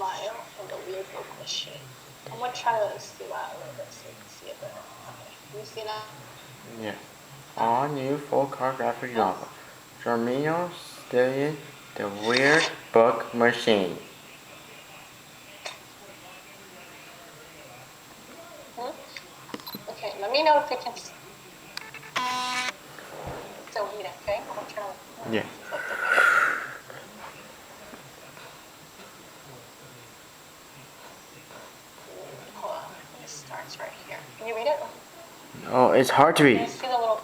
mile in the weird book machine. I'm gonna try to zoom out a little bit so you can see it better. Okay, can you see that? Yeah. All new full-car graphic novel. Germino Stillion, The Weird Book Machine. Okay, let me know if you can still read it, okay? I'm gonna try to flip the page. Hold on, it starts right here. Can you read it? Oh, it's hard to read. Can you see the little...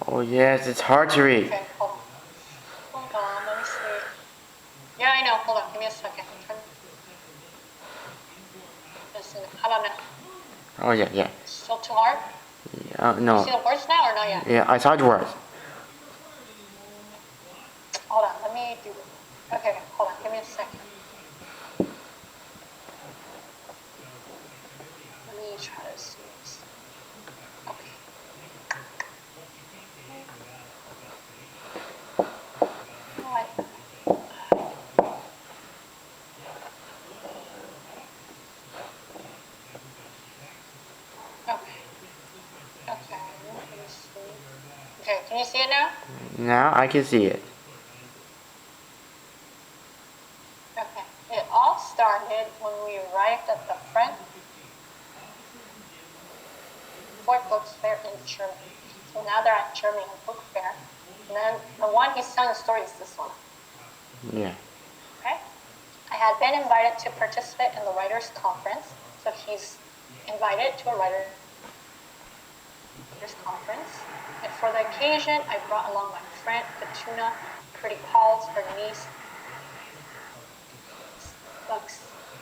Oh yes, it's hard to read. Okay, hold on, let me see. Yeah, I know, hold on, give me a second. How about now? Oh yeah. Still too hard? No. You see the words now or not yet? Yeah, I saw the words. Hold on, let me do it. Okay, hold on, give me a second. Let me try to see this. Okay. What? Okay, let me see. Okay, can you see it now? Now I can see it. Okay, it all started when we arrived at the Ford Book Fair in Germany. So now they're at Germany Book Fair. And then the one he's telling the story is this one. Yeah. Okay? I had been invited to participate in the writers' conference. So he's invited to a writers' conference. And for the occasion, I brought along my friend Katuna, Pretty Pauls, her niece,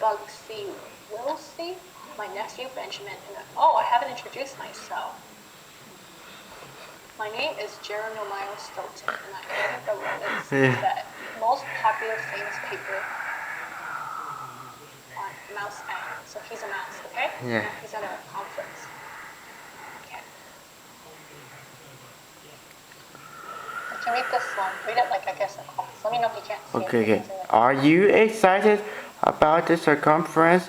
Bugsy Wilsey, my nephew Benjamin, and I haven't introduced myself. My name is Jeremiah Stoughton, and I edit the Rollins, the most popular famous paper on Mouse Island. So he's a mouse, okay? Yeah. He's at a conference. Okay. I can read this one. Read it like I guess a class. Let me know if you can't see it. Okay. Are you excited about the circumference,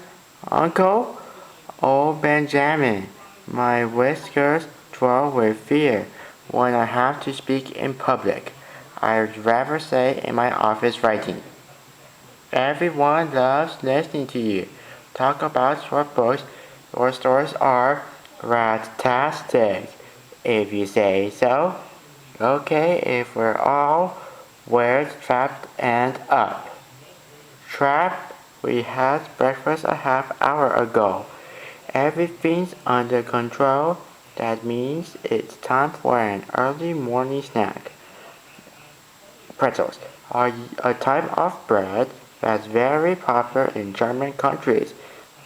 Uncle? Oh, Benjamin, my whiskers twirl with fear when I have to speak in public. I'd rather say in my office writing. Everyone loves listening to you talk about short books. Your stories are fantastic, if you say so. Okay, if we're all trapped and up. Trapped? We had breakfast a half hour ago. Everything's under control. That means it's time for an early morning snack. Pretzels are a type of bread that's very popular in German countries.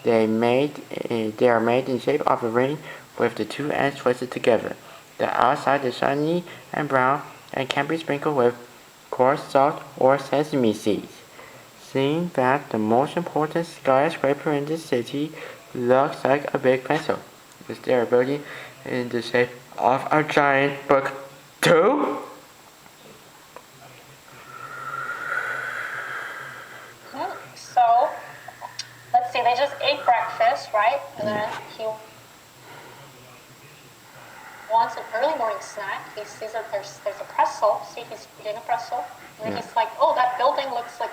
They are made in shape of a ring with the two ends twisted together. The outside is shiny and brown and can be sprinkled with coarse salt or sesame seeds. Seeing that the most important skyscraper in the city looks like a big pencil, is there a building in the shape of a giant book too? So, let's see, they just ate breakfast, right? And then he wants an early morning snack. He sees that there's a pretzel. See, he's eating a pretzel. And then he's like, oh, that building looks like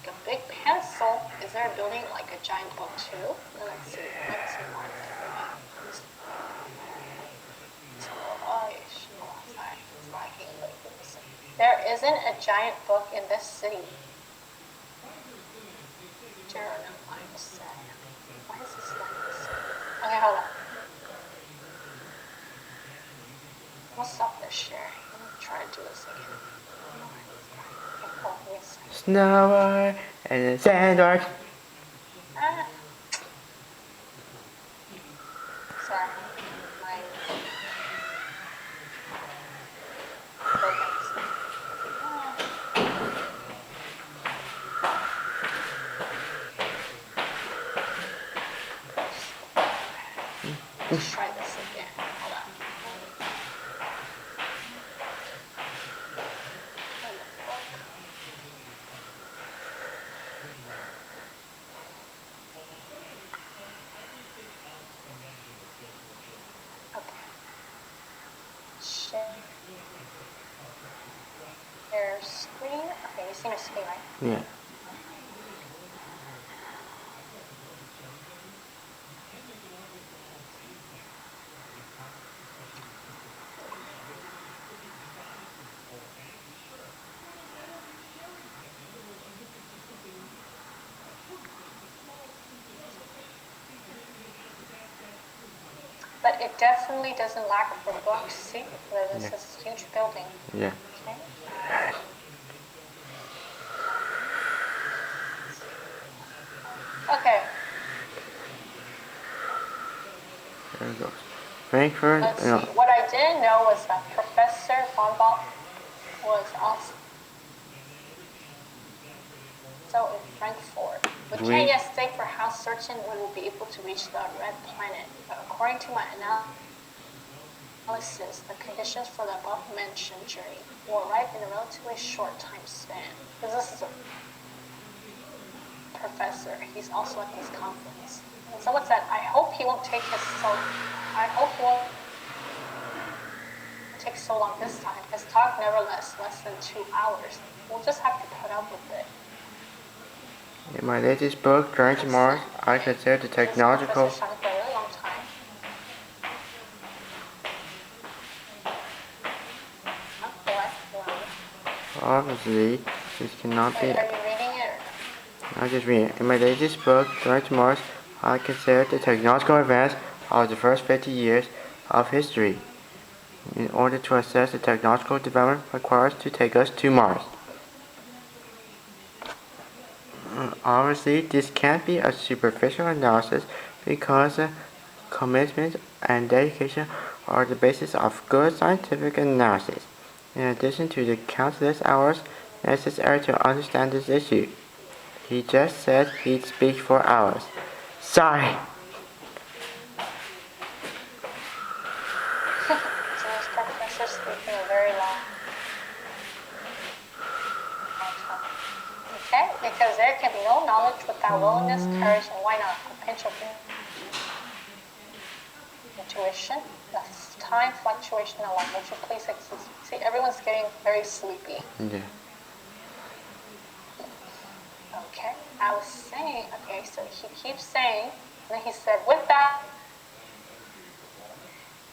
a big pencil. Is there a building like a giant book too? Let's see more. There isn't a giant book in this city. Why is this like this? Okay, hold on. I'm gonna stop this sharing. Let me try to do this again. Snow White and the Sandwich. Sorry. Let's try this again. Hold on. share screen. Okay, you see my screen, right? Yeah. But it definitely doesn't lack for books. See, this is a huge building. Yeah. Okay. Okay. There it goes. Frankfurt. Let's see. What I didn't know was that Professor Bonbon was also in Frankfurt. We can't yet say for how certain we will be able to reach the red planet, but according to my analysis, the conditions for the above-mentioned journey will arrive in a relatively short time span. Because this is a professor, he's also at this conference. And someone said, I hope he won't take so long this time. His talk never lasts less than 2 hours. We'll just have to put up with it. In my latest book, Journey to Mars, I consider the technological. For a really long time. Obviously, this cannot be. Are you reading it? I just read it. In my latest book, Journey to Mars, I consider the technological advance of the first 50 years of history. In order to assess the technological development required to take us to Mars. Obviously, this can't be a superficial analysis because commitment and dedication are the basis of good scientific analysis, in addition to the countless hours necessary to understand this issue. He just said he'd speak for hours. Sigh. So this professor speaking a very long time. Okay? Because there can be no knowledge without willingness, courage, and why not? A pinch of intuition, the time fluctuation alone. Would you please excuse me? See, everyone's getting very sleepy. Yeah. Okay, I was saying, okay, so he keeps saying, and then he said, with that,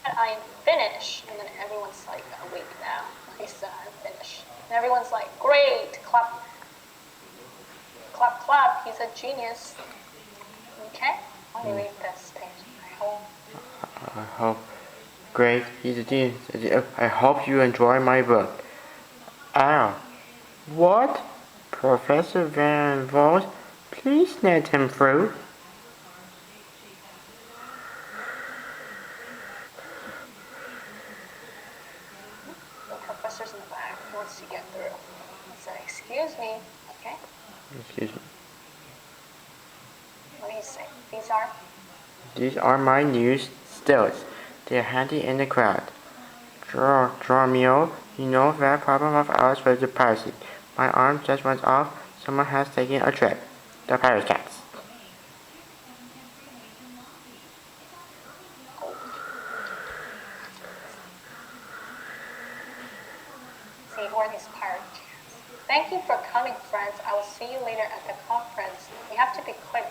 I'm finished. And then everyone's like, awake now. He said, I'm finished. And everyone's like, great, clap, clap, clap, he's a genius. Okay, let me read this page. I hope. Great, he's a genius. I hope you enjoy my book. Ow. What? Professor Van Vogt, please let him through. The professor's in the back. He wants to get through. He said, excuse me. Okay. Excuse me. What do you say? These are my new stilts. They're handy in the crowd. Dromio, you know that problem of ours with the piracy. My arm just went off. Someone has taken a trip. The pirate cats. See, who are these pirate cats? Thank you for coming, friends. I will see you later at the conference. We have to be quick.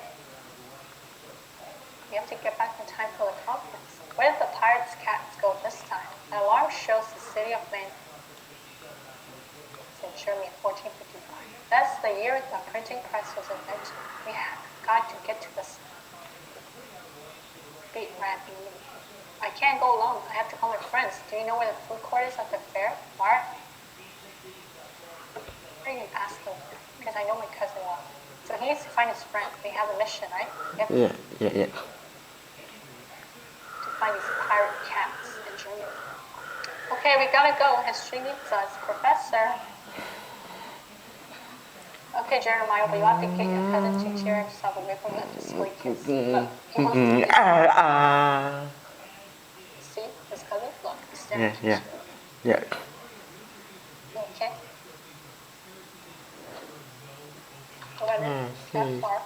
We have to get back in time for the conference. Where did the pirates' cats go this time? An alarm shows the city of Maine. It's in Germany in 1455. That's the year the printing press was invented. We have got to get to this beat rabbit. I can't go alone. I have to call my friends. Do you know where the food court is at the fair? Mark? Why are you asking? Because I know my cousin well. So he needs to find his friend. They have a mission, right? Yep. Yeah. Find these pirate cats in Germany. Okay, we gotta go. History needs us. Professor. Okay, Jeremiah, but you have to get your cousin to cheer himself away from that display kiss. Look, he wants to kiss. See, his cousin? Look, he's staring at you. Yeah. Okay. That far.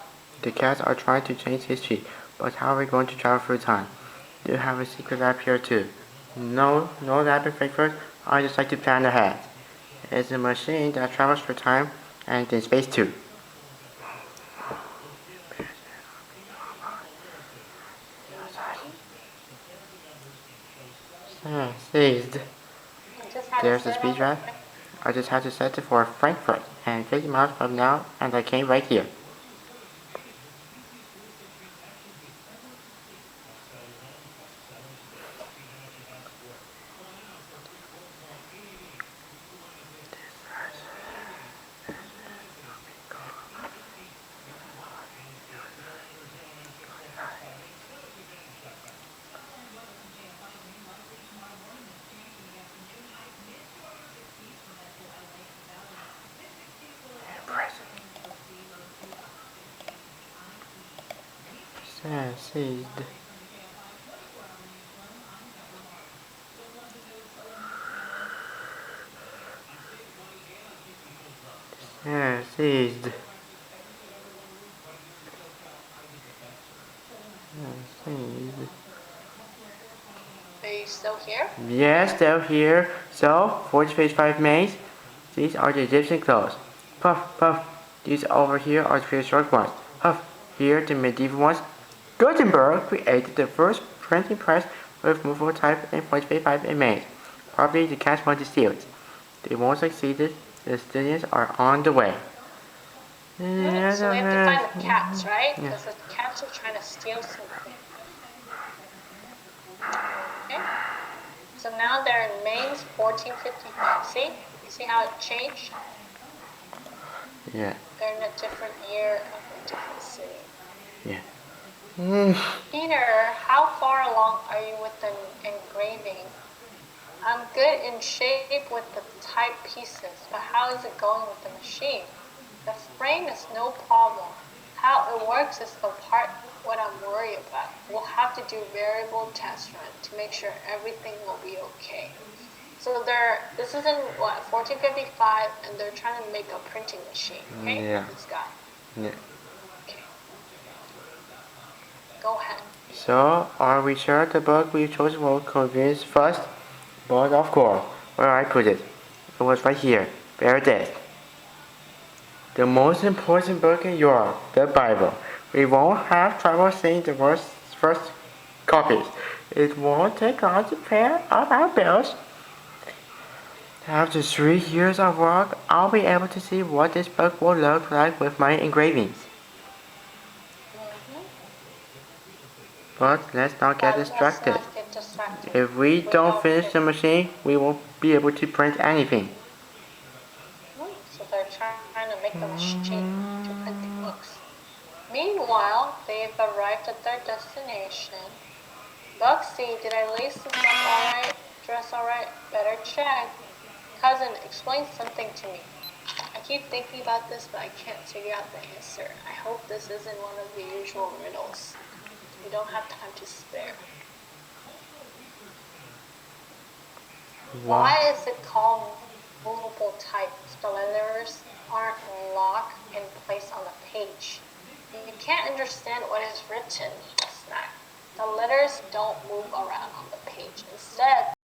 The cats are trying to change history, but how are we going to travel through time? Do you have a secret lab here too? No rapid figures. I just like to plan ahead. It's a machine that travels through time and in space too. Seized. You just had to There's the sit speed on the drive. I just had to set it for Frankfurt and 50 miles from now, and I came right here. Seized. Seized. Seized. Are you still here? Yes, still here. So, 45 Mays. These are the Egyptian clothes. Puff, puff. These over here are the prehistoric ones. Puff. Here, the medieval ones. Gutenberg created the first printing press with movable type in 45 Mays. Probably the cast one seals. They won't succeed. The students are on the way. So we have to find the cats, right? Because the cats are trying to steal something. Okay. So now they're in Mainz 1455. See? You see how it changed? Yeah. They're in a different year of a different city. Yeah. Peter, how far along are you with the engraving? I'm good in shape with the type pieces, but how is it going with the machine? The frame is no problem. How it works is the part what I'm worried about. We'll have to do variable test run to make sure everything will be okay. So this is in what, 1455, and they're trying to make a printing machine, okay? Yeah. This guy. Yeah. Okay. Go ahead. So, are we sure the book we chose will convince first? But of course, where I put it. It was right here. There it is. The most important book in Europe, the Bible. We won't have trouble seeing the first copies. It won't take long to pay off our bills. After 3 years of work, I'll be able to see what this book will look like with my engravings. But let's not get distracted. Let's not get distracted. If we don't finish the machine, we won't be able to print anything. So they're trying to make the machine to print the books. Meanwhile, they've arrived at their destination. Boxy, did I lace this up alright? Dress alright? Better check. Cousin, explain something to me. I keep thinking about this, but I can't figure out the answer. I hope this isn't one of the usual riddles. We don't have time to spare. Why is it called movable type? The letters aren't locked in place on the page. You can't understand what is written. Snack. The letters don't move around on the page. Instead,